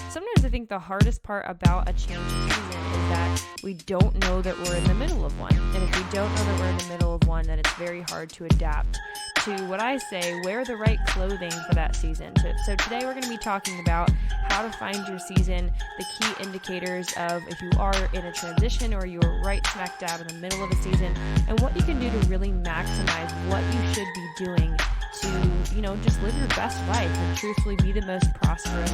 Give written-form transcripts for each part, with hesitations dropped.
sometimes I think the hardest part about a changing season is that we don't know that we're in the middle of one. And if we don't know that we're in the middle of one, then it's very hard to adapt to what I say, wear the right clothing for that season. So today we're going to be talking about how to find your season, the key indicators of if you are in a transition or you're right smack dab in the middle of a season, and what you can do to really maximize what you should be doing to, just live your best life and truthfully be the most prosperous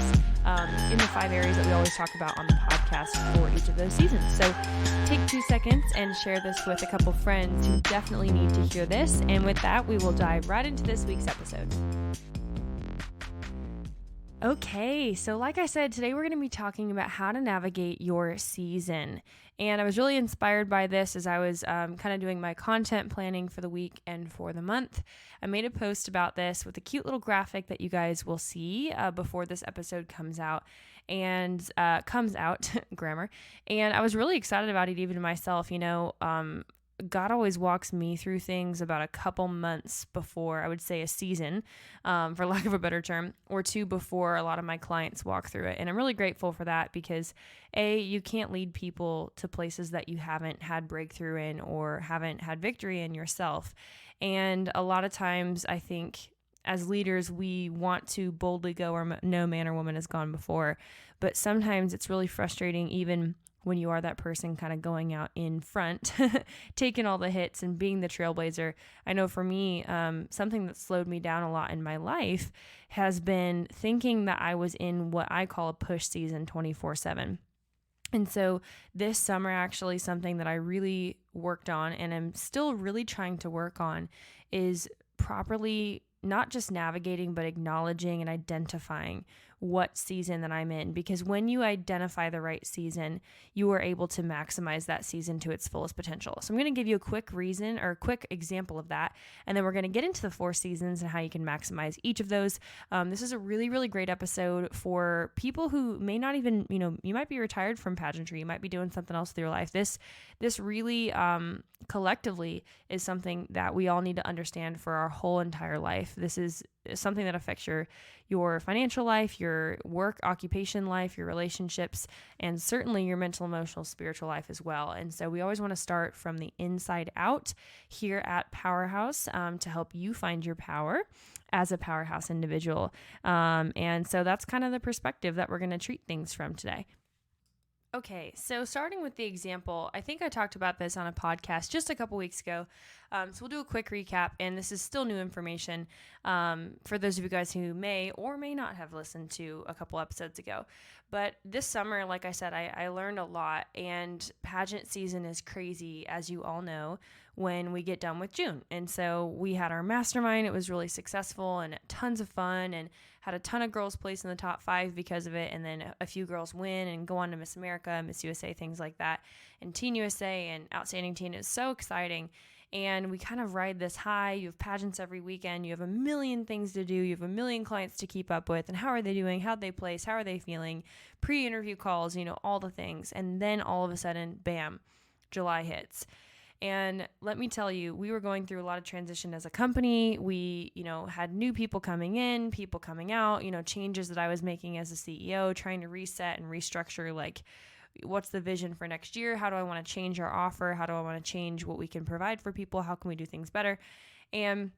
in the 5 areas that we always talk about on the podcast for each of those seasons. So take 2 seconds and share this with a couple friends who definitely need to hear this. And with that, we will dive right into this week's episode. Okay, so like I said, today we're going to be talking about how to navigate your season. And I was really inspired by this as I was kind of doing my content planning for the week and for the month. I made a post about this with a cute little graphic that you guys will see before this episode comes out. Grammar. And I was really excited about it even myself, God always walks me through things about a couple months before, I would say a season, for lack of a better term, or 2 before a lot of my clients walk through it. And I'm really grateful for that because you can't lead people to places that you haven't had breakthrough in or haven't had victory in yourself. And a lot of times I think as leaders, we want to boldly go where no man or woman has gone before. But sometimes it's really frustrating even when you are that person kind of going out in front, taking all the hits and being the trailblazer. I know for me, something that slowed me down a lot in my life has been thinking that I was in what I call a push season 24/7. And so this summer, actually, something that I really worked on and I'm still really trying to work on is properly not just navigating, but acknowledging and identifying what season that I'm in. Because when you identify the right season, you are able to maximize that season to its fullest potential. So I'm going to give you a quick reason or a quick example of that. And then we're going to get into the 4 seasons and how you can maximize each of those. This is a really, really great episode for people who may not even, you might be retired from pageantry. You might be doing something else with your life. This really collectively is something that we all need to understand for our whole entire life. This is something that affects your financial life, your work, occupation life, your relationships, and certainly your mental, emotional, spiritual life as well. And so we always want to start from the inside out here at Powerhouse to help you find your power as a powerhouse individual. And so that's kind of the perspective that we're going to treat things from today. Okay, so starting with the example, I think I talked about this on a podcast just a couple weeks ago. So we'll do a quick recap, and this is still new information for those of you guys who may or may not have listened to a couple episodes ago. But this summer, like I said, I learned a lot, and pageant season is crazy, as you all know, when we get done with June. And so we had our mastermind. It was really successful and tons of fun, and had a ton of girls place in the top 5 because of it. And then a few girls win and go on to Miss America, Miss USA, things like that. And Teen USA and Outstanding Teen is so exciting. And we kind of ride this high. You have pageants every weekend. You have a million things to do. You have a million clients to keep up with. And how are they doing? How'd they place? How are they feeling? Pre-interview calls, all the things. And then all of a sudden, bam, July hits. And let me tell you, we were going through a lot of transition as a company. We, had new people coming in, people coming out, changes that I was making as a CEO, trying to reset and restructure, like, what's the vision for next year? How do I want to change our offer? How do I want to change what we can provide for people? How can we do things better? And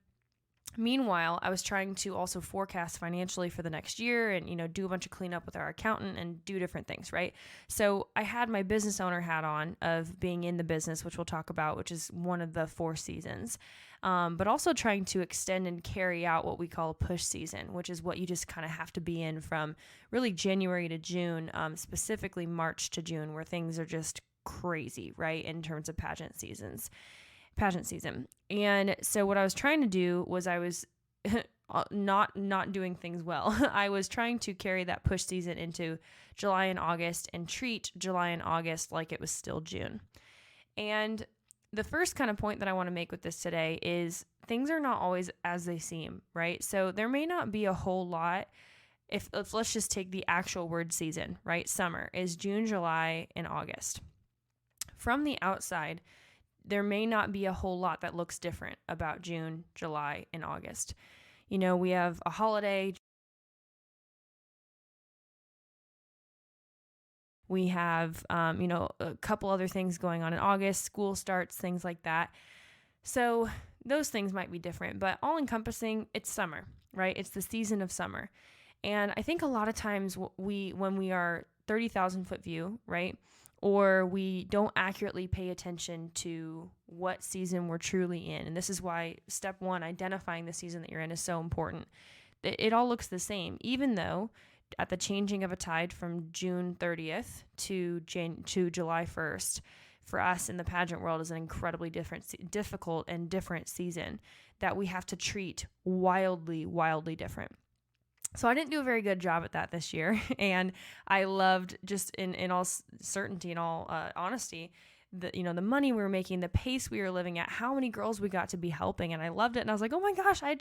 meanwhile, I was trying to also forecast financially for the next year and, do a bunch of cleanup with our accountant and do different things, right? So I had my business owner hat on of being in the business, which we'll talk about, which is one of the 4 seasons, but also trying to extend and carry out what we call a push season, which is what you just kind of have to be in from really January to June, specifically March to June, where things are just crazy, right, in terms of pageant season. And so what I was trying to do was I was not doing things well. I was trying to carry that push season into July and August and treat July and August like it was still June. And the first kind of point that I want to make with this today is things are not always as they seem, right? So there may not be a whole lot. If let's just take the actual word season, right? Summer is June, July, and August. From the outside, there may not be a whole lot that looks different about June, July, and August. We have a holiday, We have, a couple other things going on in August, school starts, things like that. So those things might be different, but all encompassing, it's summer, right? It's the season of summer. And I think a lot of times when we are 30,000 foot view, right? Or we don't accurately pay attention to what season we're truly in. And this is why step one, identifying the season that you're in, is so important. It all looks the same, even though at the changing of a tide from June 30th to July 1st, for us in the pageant world is an incredibly difficult and different season that we have to treat wildly, wildly different. So I didn't do a very good job at that this year. And I loved, just in all certainty, in all honesty, the money we were making, the pace we were living at, how many girls we got to be helping. And I loved it. And I was like, oh my gosh, I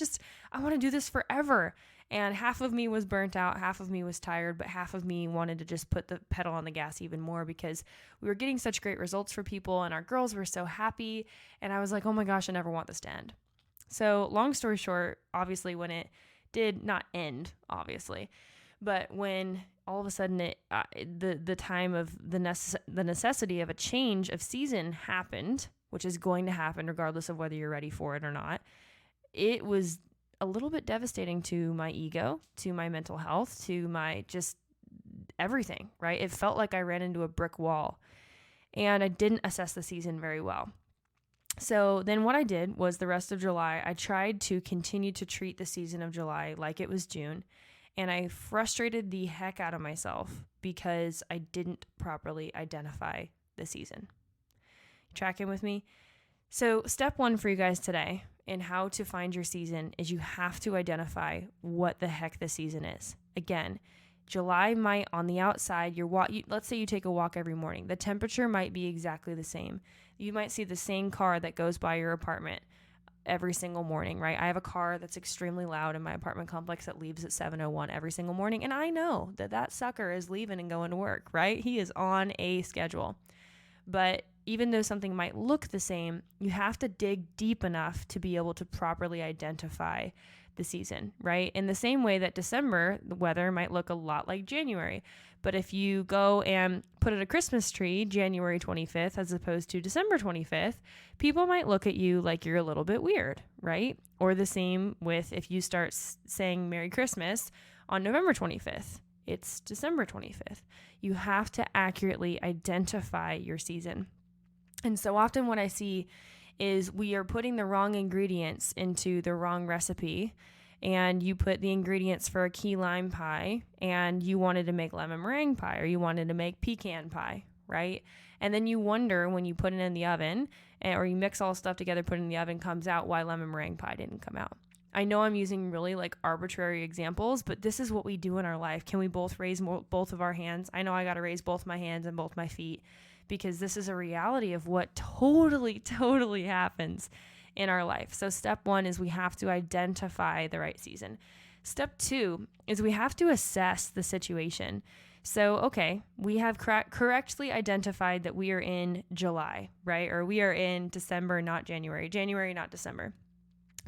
want to do this forever. And half of me was burnt out, half of me was tired, but half of me wanted to just put the pedal on the gas even more because we were getting such great results for people and our girls were so happy. And I was like, oh my gosh, I never want this to end. So long story short, obviously when it did not end, obviously, but when all of a sudden the time of the necessity of a change of season happened, which is going to happen regardless of whether you're ready for it or not, it was a little bit devastating to my ego, to my mental health, to my just everything, right? It felt like I ran into a brick wall and I didn't assess the season very well. So then what I did was the rest of July, I tried to continue to treat the season of July like it was June. And I frustrated the heck out of myself because I didn't properly identify the season. Tracking with me? So step one for you guys today in how to find your season is you have to identify what the heck the season is. Again, July might, on the outside, let's say you take a walk every morning. The temperature might be exactly the same. You might see the same car that goes by your apartment every single morning, right? I have a car that's extremely loud in my apartment complex that leaves at 7:01 every single morning. And I know that sucker is leaving and going to work, right? He is on a schedule. But even though something might look the same, you have to dig deep enough to be able to properly identify the season, right? In the same way that December, the weather might look a lot like January. But if you go and put at a Christmas tree January 25th as opposed to December 25th, people might look at you like you're a little bit weird, right? Or the same with if you start saying Merry Christmas on November 25th. It's December 25th. You have to accurately identify your season. And so often what I see is we are putting the wrong ingredients into the wrong recipe, and you put the ingredients for a key lime pie and you wanted to make lemon meringue pie or you wanted to make pecan pie, right? And then you wonder when you put it in the oven or you mix all the stuff together, put it in the oven, comes out why lemon meringue pie didn't come out. I know I'm using really arbitrary examples, but this is what we do in our life. Can we both raise both of our hands? I know I got to raise both my hands and both my feet because this is a reality of what totally happens in our life. So step one is we have to identify the right season. Step two is we have to assess the situation. So, okay, we have correctly identified that we are in July, right? Or we are in December, not January. January, not December.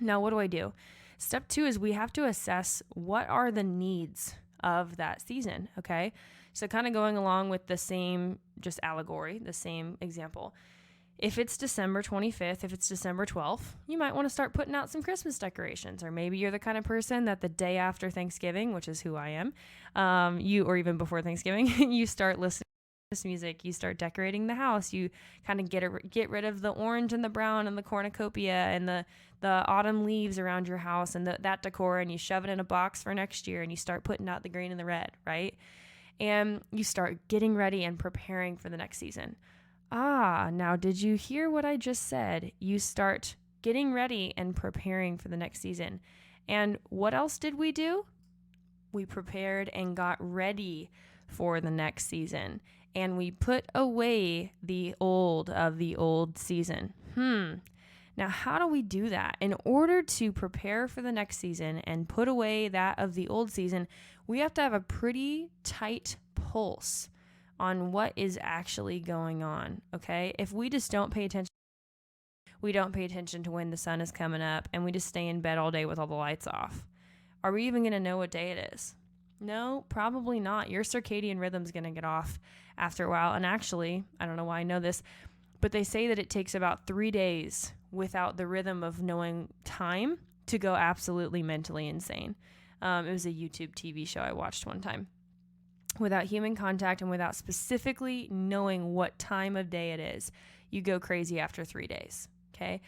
Now, what do I do? Step two is we have to assess what are the needs of that season, okay? So kind of going along with the same just allegory, the same example. If it's December 25th, if it's December 12th, you might want to start putting out some Christmas decorations. Or maybe you're the kind of person that the day after Thanksgiving, which is who I am, or even before Thanksgiving, you start listening to Christmas music, you start decorating the house, you kind of get rid of the orange and the brown and the cornucopia and the autumn leaves around your house and that decor, and you shove it in a box for next year and you start putting out the green and the red, right? And you start getting ready and preparing for the next season. Now did you hear what I just said? You start getting ready and preparing for the next season. And what else did we do? We prepared and got ready for the next season. And we put away the old of the old season. Now, how do we do that? In order to prepare for the next season and put away that of the old season, we have to have a pretty tight pulse on what is actually going on, okay? If we just don't pay attention, we don't pay attention to when the sun is coming up and we just stay in bed all day with all the lights off, are we even going to know what day it is? No, probably not. Your circadian rhythm's going to get off after a while. And actually, I don't know why I know this, but they say that it takes about 3 days without the rhythm of knowing time to go absolutely mentally insane. It was a YouTube TV show I watched one time. Without human contact and without specifically knowing what time of day it is, you go crazy after 3 days. Okay?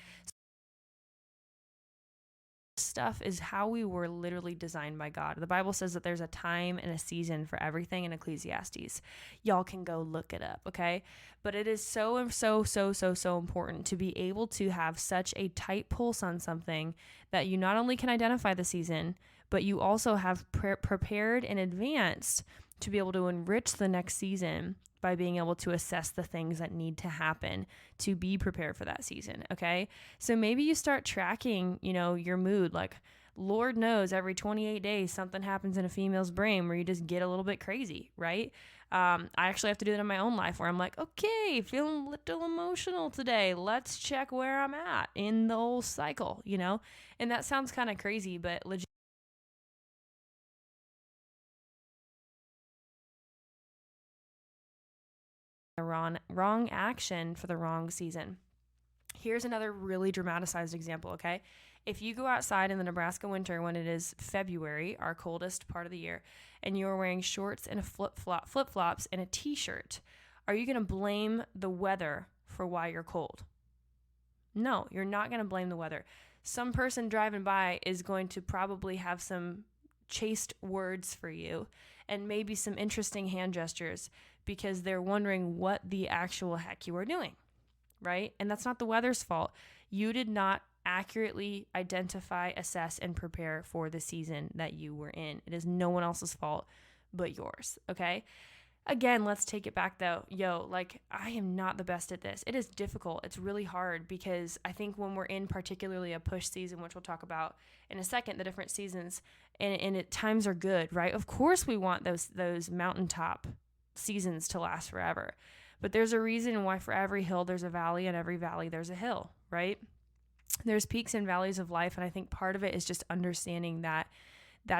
Stuff is how we were literally designed by God. The Bible says that there's a time and a season for everything in Ecclesiastes. Y'all can go look it up, okay? But it is so important to be able to have such a tight pulse on something that you not only can identify the season, but you also have prepared in advance to be able to enrich the next season by being able to assess the things that need to happen to be prepared for that season, okay? So maybe you start tracking, your mood. Like, Lord knows every 28 days something happens in a female's brain where you just get a little bit crazy, right? I actually have to do that in my own life where I'm like, okay, feeling a little emotional today. Let's check where I'm at in the whole cycle, And that sounds kind of crazy, but legit. Wrong action for the wrong season. Here's another really dramatized example, okay? If you go outside in the Nebraska winter when it is February, our coldest part of the year, and you're wearing shorts and flip-flops and a t-shirt, are you going to blame the weather for why you're cold? No, you're not going to blame the weather. Some person driving by is going to probably have some chaste words for you and maybe some interesting hand gestures because they're wondering what the actual heck you are doing, right? And that's not the weather's fault. You did not accurately identify, assess, and prepare for the season that you were in. It is no one else's fault but yours, okay? Again, let's take it back though. I am not the best at this. It is difficult. It's really hard because I think when we're in particularly a push season, which we'll talk about in a second, the different seasons, and times are good, right? Of course we want those mountaintop seasons to last forever. But there's a reason why for every hill there's a valley and every valley there's a hill, right? There's peaks and valleys of life, and I think part of it is just understanding that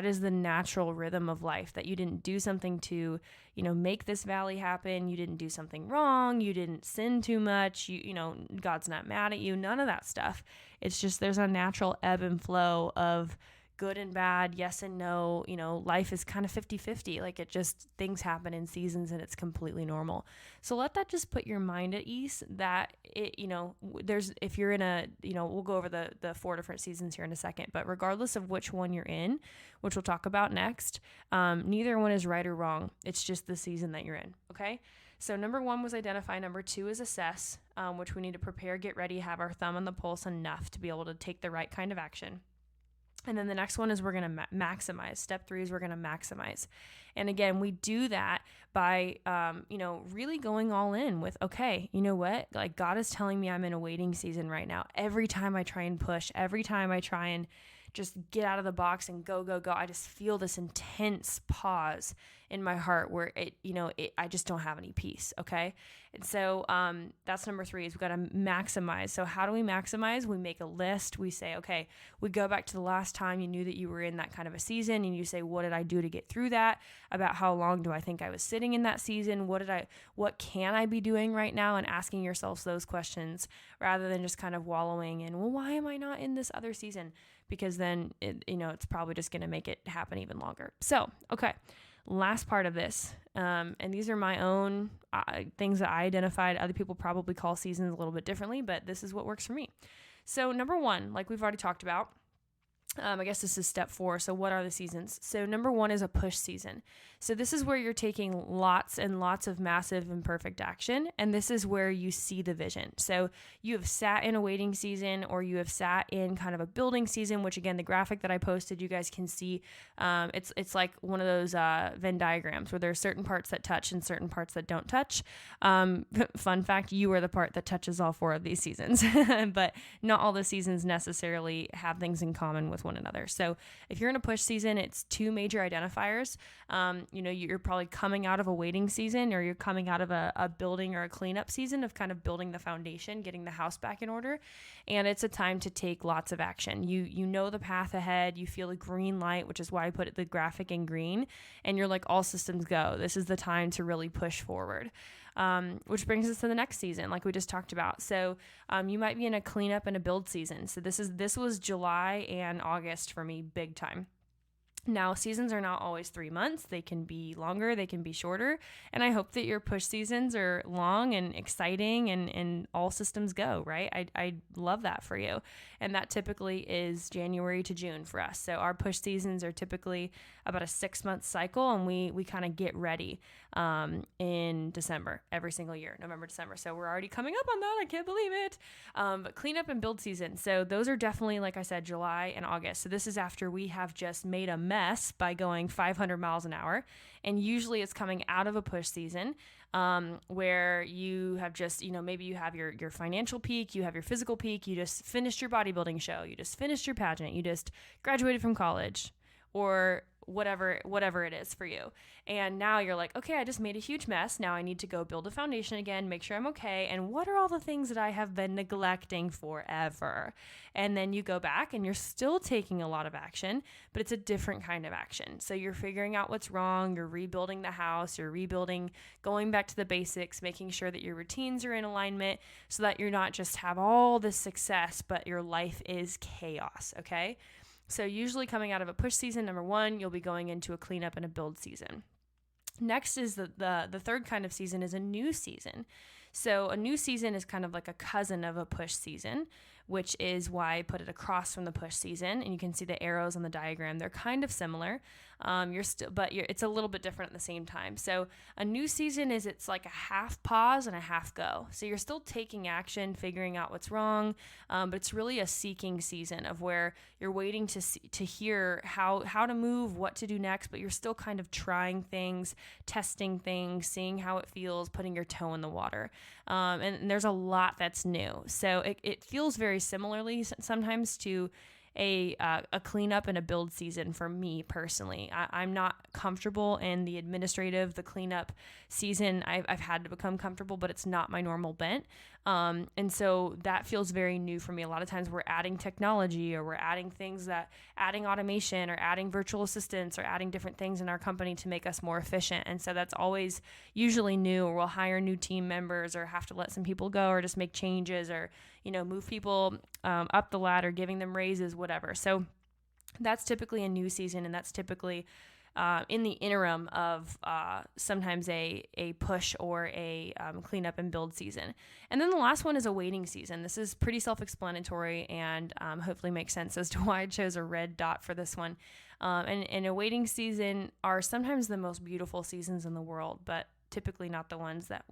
is the natural rhythm of life, that you didn't do something to, make this valley happen. You didn't do something wrong. You didn't sin too much. God's not mad at you. None of that stuff. It's just there's a natural ebb and flow of good and bad, yes and no. Life is kind of 50-50. Like, it just, things happen in seasons and it's completely normal. So let that just put your mind at ease that if you're in we'll go over the 4 different seasons here in a second, but regardless of which one you're in, which we'll talk about next, neither one is right or wrong. It's just the season that you're in. Okay. So number 1 was identify. Number 2 is assess, which we need to prepare, get ready, have our thumb on the pulse enough to be able to take the right kind of action. And then the next one is we're going to maximize. Step 3 is we're going to maximize. And again, we do that by, really going all in with, okay, you know what? Like, God is telling me I'm in a waiting season right now. Every time I try and push, every time I try and just get out of the box and go, I just feel this intense pause in my heart where I just don't have any peace. Okay. And so, that's number 3 is we've got to maximize. So how do we maximize? We make a list. We say, okay, we go back to the last time you knew that you were in that kind of a season, and you say, what did I do to get through that? About how long do I think I was sitting in that season? What can I be doing right now? And asking yourselves those questions rather than just kind of wallowing in, well, why am I not in this other season? Because then it's probably just going to make it happen even longer. So, okay. Last part of this, and these are my own things that I identified. Other people probably call seasons a little bit differently, but this is what works for me. So number 1, like we've already talked about, I guess this is step 4. So what are the seasons? So number 1 is a push season. So this is where you're taking lots and lots of massive and perfect action. And this is where you see the vision. So you have sat in a waiting season, or you have sat in kind of a building season, which again, the graphic that I posted, you guys can see, it's like one of those Venn diagrams where there are certain parts that touch and certain parts that don't touch. Fun fact, you are the part that touches all 4 of these seasons, but not all the seasons necessarily have things in common with with one another. So if you're in a push season, it's two major identifiers. You're probably coming out of a waiting season, or you're coming out of a building or a cleanup season of kind of building the foundation, getting the house back in order. And it's a time to take lots of action. You know the path ahead. You feel a green light, which is why I put the graphic in green. And you're like, all systems go. This is the time to really push forward. Which brings us to the next season, like we just talked about. So you might be in a cleanup and a build season. So this was July and August for me, big time. Now, seasons are not always 3 months. They can be longer, they can be shorter. And I hope that your push seasons are long and exciting and all systems go, right? I love that for you. And that typically is January to June for us. So our push seasons are typically about a 6-month cycle, and we kind of get ready in December every single year, November, December. So we're already coming up on that. I can't believe it. But cleanup and build season. So those are definitely, like I said, July and August. So this is after we have just made a mess by going 500 miles an hour. And usually it's coming out of a push season where you have just, maybe you have your financial peak, you have your physical peak, you just finished your bodybuilding show, you just finished your pageant, you just graduated from college, or whatever it is for you. And now you're like, okay, I just made a huge mess. Now I need to go build a foundation again, make sure I'm okay. And what are all the things that I have been neglecting forever? And then you go back and you're still taking a lot of action, but it's a different kind of action. So you're figuring out what's wrong. You're rebuilding the house. You're rebuilding, going back to the basics, making sure that your routines are in alignment so that you're not just have all this success, but your life is chaos. Okay. So usually coming out of a push season, number one, you'll be going into a cleanup and a build season. Next is the third kind of season is a new season. So a new season is kind of like a cousin of a push season, which is why I put it across from the push season. And you can see the arrows on the diagram. They're kind of similar. It's a little bit different at the same time. So a new season it's like a half pause and a half go. So you're still taking action, figuring out what's wrong, but it's really a seeking season of where you're waiting to hear how to move, what to do next, but you're still kind of trying things, testing things, seeing how it feels, putting your toe in the water. And there's a lot that's new. So it feels very similarly sometimes to a cleanup and a build season for me personally. I'm not comfortable in the cleanup season. I've had to become comfortable, but it's not my normal bent. And so that feels very new for me. A lot of times we're adding technology, or we're adding adding automation, or adding virtual assistants, or adding different things in our company to make us more efficient. And so that's always usually new, or we'll hire new team members, or have to let some people go, or just make changes, or, move people up the ladder, giving them raises, whatever. So that's typically a new season, and that's typically in the interim of sometimes a push or a cleanup and build season. And then the last one is a waiting season. This is pretty self-explanatory, and hopefully makes sense as to why I chose a red dot for this one. And a waiting season are sometimes the most beautiful seasons in the world, but typically not the ones that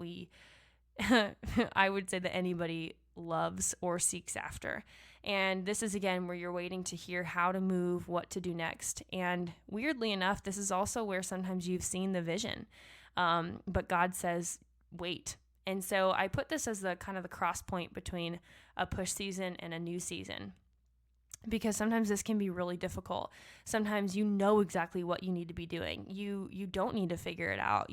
I would say that anybody loves or seeks after. And this is, again, where you're waiting to hear how to move, what to do next. And weirdly enough, this is also where sometimes you've seen the vision, but God says, wait. And so I put this as the kind of the cross point between a push season and a new season, because sometimes this can be really difficult. Sometimes you know exactly what you need to be doing. You don't need to figure it out.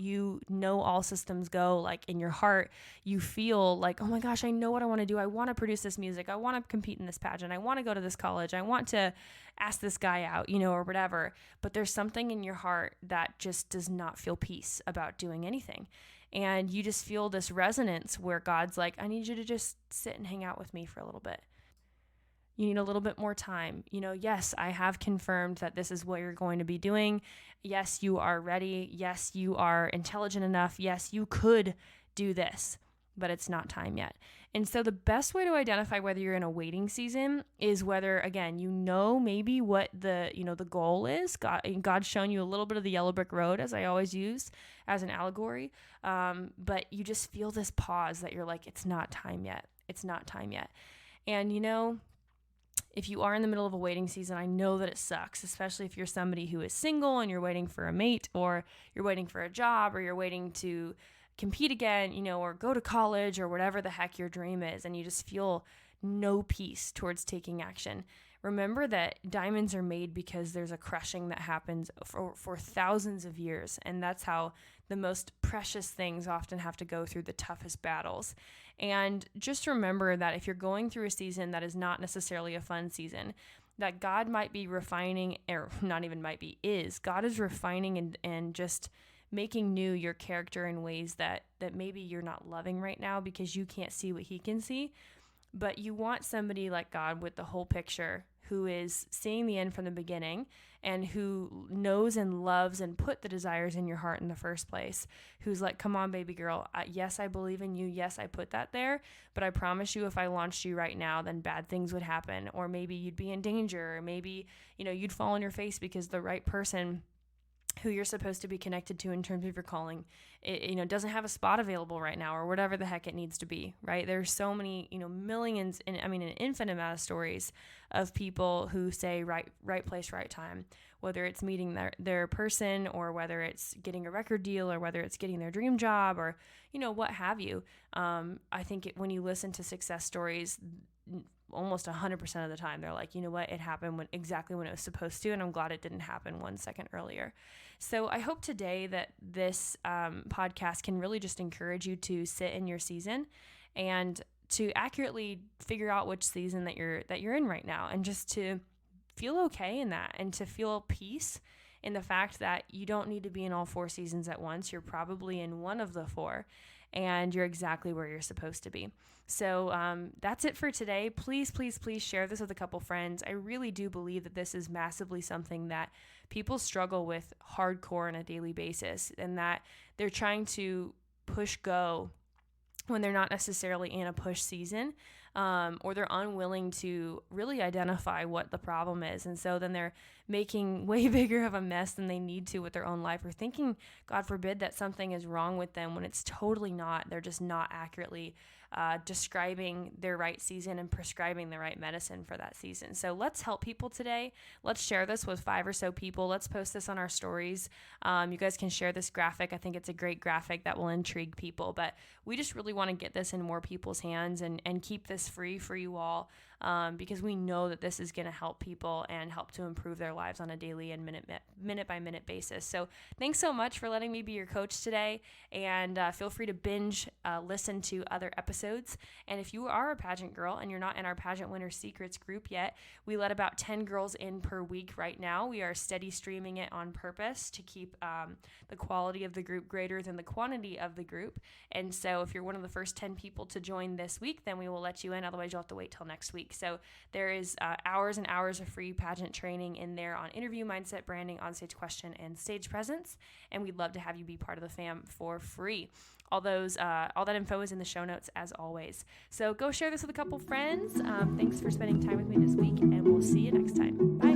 All systems go, like in your heart. You feel like, oh my gosh, I know what I want to do. I want to produce this music. I want to compete in this pageant. I want to go to this college. I want to ask this guy out, or whatever. But there's something in your heart that just does not feel peace about doing anything. And you just feel this resonance where God's like, I need you to just sit and hang out with me for a little bit. You need a little bit more time. Yes, I have confirmed that this is what you're going to be doing. Yes, you are ready. Yes, you are intelligent enough. Yes, you could do this, but it's not time yet. And so the best way to identify whether you're in a waiting season is whether, again, maybe what the goal is. God's shown you a little bit of the yellow brick road, as I always use as an allegory. But you just feel this pause that you're like, it's not time yet. It's not time yet. And if you are in the middle of a waiting season, I know that it sucks, especially if you're somebody who is single and you're waiting for a mate, or you're waiting for a job, or you're waiting to compete again, or go to college, or whatever the heck your dream is, and you just feel no peace towards taking action. remember that diamonds are made because there's a crushing that happens for thousands of years. And that's how the most precious things often have to go through the toughest battles. And just remember that if you're going through a season that is not necessarily a fun season, that God might be refining, or not even might be, is. God is refining and just making new your character in ways that maybe you're not loving right now because you can't see what he can see. But you want somebody like God with the whole picture, who is seeing the end from the beginning and who knows and loves and put the desires in your heart in the first place, who's like, come on, baby girl. Yes, I believe in you. Yes, I put that there. But I promise you, if I launched you right now, then bad things would happen. Or maybe you'd be in danger. Or maybe, you'd fall on your face because the right person who you're supposed to be connected to in terms of your calling, doesn't have a spot available right now, or whatever the heck it needs to be, right? There's so many, millions, an infinite amount of stories of people who say right place, right time, whether it's meeting their person, or whether it's getting a record deal, or whether it's getting their dream job, or, what have you. I think when you listen to success stories, almost 100% of the time, they're like, you know what, it happened exactly when it was supposed to, and I'm glad it didn't happen 1 second earlier. So I hope today that this podcast can really just encourage you to sit in your season and to accurately figure out which season that you're in right now, and just to feel okay in that, and to feel peace in the fact that you don't need to be in all 4 seasons at once. You're probably in one of the 4, and you're exactly where you're supposed to be. So that's it for today. Please, please, please share this with a couple friends. I really do believe that this is massively something that people struggle with hardcore on a daily basis, and that they're trying to push go when they're not necessarily in a push season, or they're unwilling to really identify what the problem is. And so then they're making way bigger of a mess than they need to with their own life, or thinking, God forbid, that something is wrong with them when it's totally not. They're just not accurately describing their right season and prescribing the right medicine for that season. So let's help people today. Let's share this with 5 or so people. Let's post this on our stories. You guys can share this graphic. I think it's a great graphic that will intrigue people, but we just really want to get this in more people's hands and keep this free for you all, because we know that this is going to help people and help to improve their lives on a daily and minute by minute basis. So thanks so much for letting me be your coach today, and feel free to binge listen to other episodes. And if you are a pageant girl and you're not in our Pageant Winner Secrets group yet, we let about 10 girls in per week right now. We are steady streaming it on purpose to keep the quality of the group greater than the quantity of the group. And so if you're one of the first 10 people to join this week, then we will let you in. Otherwise, you'll have to wait till next week. So there is hours and hours of free pageant training in there on interview, mindset, branding, onstage question, and stage presence. And we'd love to have you be part of the fam for free. All that info is in the show notes as always. So go share this with a couple friends. Thanks for spending time with me this week, and we'll see you next time. Bye.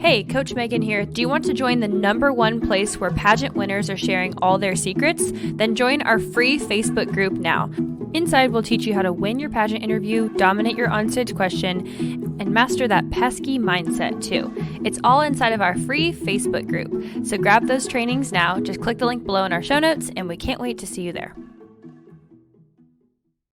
Hey, Coach Megan here. Do you want to join the #1 place where pageant winners are sharing all their secrets? Then join our free Facebook group now. Inside, we'll teach you how to win your pageant interview, dominate your onstage question, and master that pesky mindset too. It's all inside of our free Facebook group. So grab those trainings now. Just click the link below in our show notes, and we can't wait to see you there.